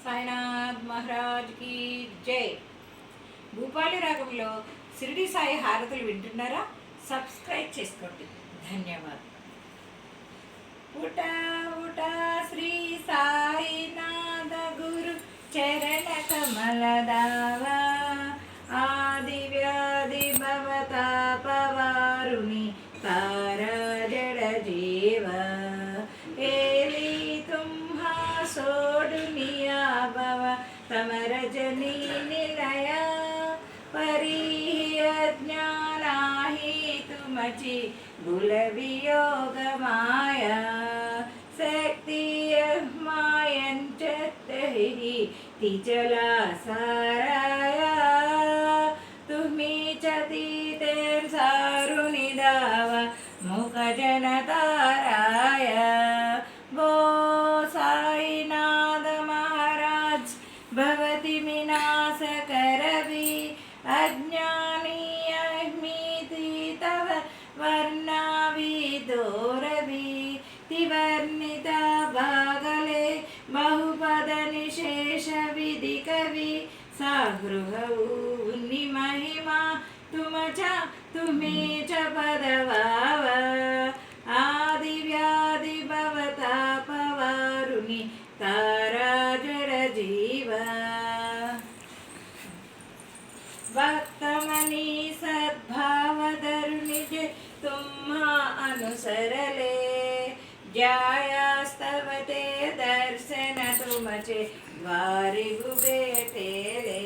సాయినాథ్ మహారాజ్ కి జై. భూపాలి రాగంలో షిరిడి సాయి హారతులు వింటున్నారా? సబ్స్క్రైబ్ చేసుకోండి. ధన్యవాదాలు. ఉట ఉట శ్రీ సాయినాథ గురు చరణ కమలదావా ఆది వ్యాధి భవతాపవారుని తారా జడ జీవ ఏలి తుమ్హా సోడునియా భవ తమరజనీ నిలయ परिह ज्ञानाहि तुमचि गुल वियोग माया शक्ति मायंचहि तिचला साराया तुम्ही चती ते सारुनि दावा मुख जन ताराया गो साईनाथ महाराज भवति विनाश करवि अज्ञानीयमिति तव वर्णाविदोरवि तिवर्णिता भागले बहुपद निशेष विधि कवि सागृहनि महिमा तुम्ही च पदवाव आदि व्याधि भवतापवारुनि तारा जड़ जीव भक्तमणि सद्भावधरुनि तुम्हा अनुसरले जायास्तवते दर्शन तुमचे द्वारि गुबेटेले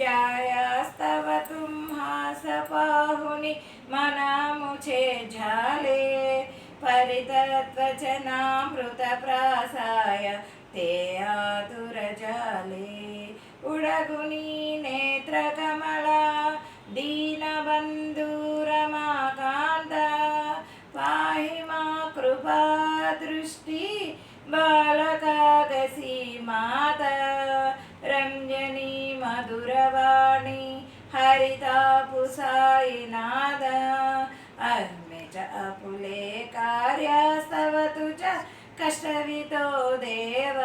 जायास्तव तुम्हा सपाहुनि मना मुझे झाले परितत्वचनामृत प्रासाय ते आतुर जाले उडगुनी नेत्र कमला दीनबन्धुरमाकान्त पाहि मा कृपा दृष्टि बालकागसी माता रञ्जनी मधुरवाणी हरितापु साईनाथ अहमे च अपुले कार्यास्तवतु च कष्टवितो देव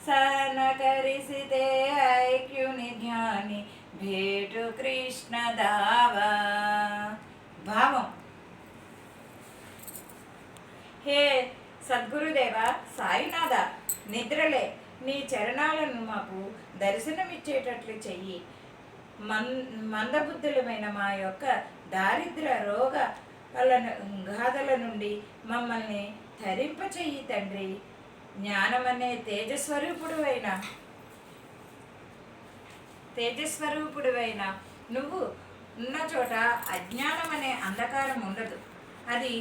सहन करिसिते ऐक्युनि ध्यानि भेटु कृष्ण दावा భావం. హే సద్గురుదేవ సాయినాథ, నిద్రలే నీ చరణాలను మాకు దర్శనమిచ్చేటట్లు చెయ్యి. మందబుద్ధులమైన మా యొక్క దారిద్ర రోగ గాథల నుండి మమ్మల్ని తరింపచెయ్యి తండ్రి. జ్ఞానమనే తేజస్వరూపుడువైన నువ్వు ఉన్న చోట అజ్ఞానం అనే అంధకారం ఉండదు. అది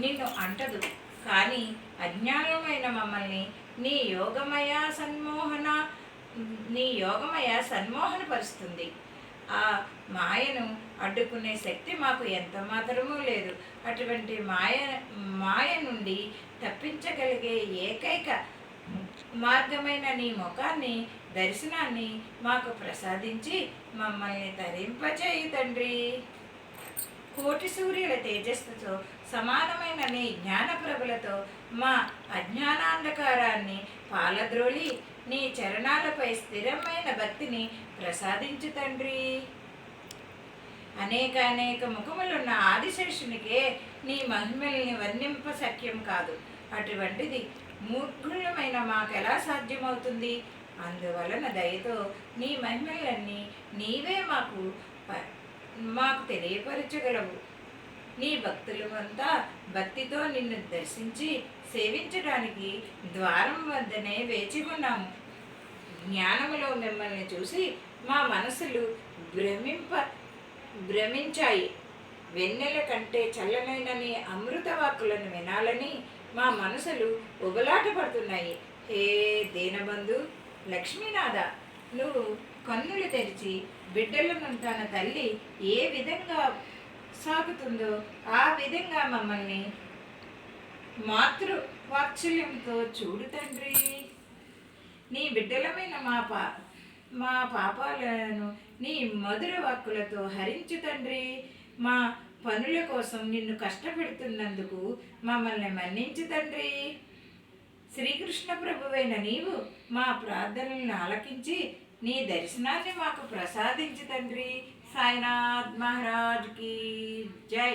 నిన్ను అంటదు. కానీ అజ్ఞానమైన మమ్మల్ని నీ యోగమయ సన్మోహనపరుస్తుంది. ఆ మాయను అడ్డుకునే శక్తి మాకు ఎంత మాత్రమూ లేదు. అటువంటి మాయ నుండి తప్పించగలిగే ఏకైక మార్గమైన నీ ముఖాన్ని దర్శనాన్ని మాకు ప్రసాదించి మమ్మల్ని తరింపచేయు తండ్రి. కోటి సూర్యుల తేజస్సుతో సమానమైన నీ జ్ఞానప్రభలతో మా అజ్ఞానాంధకారాన్ని పాలద్రోలి నీ చరణాలపై స్థిరమైన భక్తిని ప్రసాదించు తండ్రి. అనేక ముఖములున్న ఆదిశేషునికే నీ మహిమల్ని వర్ణింప శక్యం కాదు. అటువంటిది మూర్ఖులమైన మాకెలా సాధ్యమవుతుంది? అందువలన దయతో నీ మహిమలన్నీ నీవే మాకు తెలియపరచగలవు. నీ భక్తులు అంతా భక్తితో నిన్ను దర్శించి సేవించడానికి ద్వారం వద్దనే వేచి ఉన్నాము. జ్ఞానములో మిమ్మల్ని చూసి మా మనసులు భ్రమించాయి. వెన్నెల కంటే చల్లనైన నీ అమృత వాక్కులను వినాలని మా మనసులు ఉబలాట పడుతున్నాయి. హే దీనబంధు లక్ష్మీనాథ, నువ్వు కన్నులు తెరిచి బిడ్డలను తన తల్లి ఏ విధంగా సాగుతుందో ఆ విధంగా మమ్మల్ని మాతృవాత్సల్యంతో చూడు తండ్రి. నీ బిడ్డలమైన మా పాపాలను నీ మధుర వాక్కులతో హరించు తండ్రి. మా పనుల కోసం నిన్ను కష్టపెడుతున్నందుకు మమ్మల్ని మన్నించు తండ్రి. శ్రీకృష్ణ ప్రభువైన నీవు మా ప్రార్థనలను ఆలకించి నీ దర్శనాన్ని మాకు ప్రసాదించు తండ్రి. సాయినాథ్ మహారాజ్కి జై.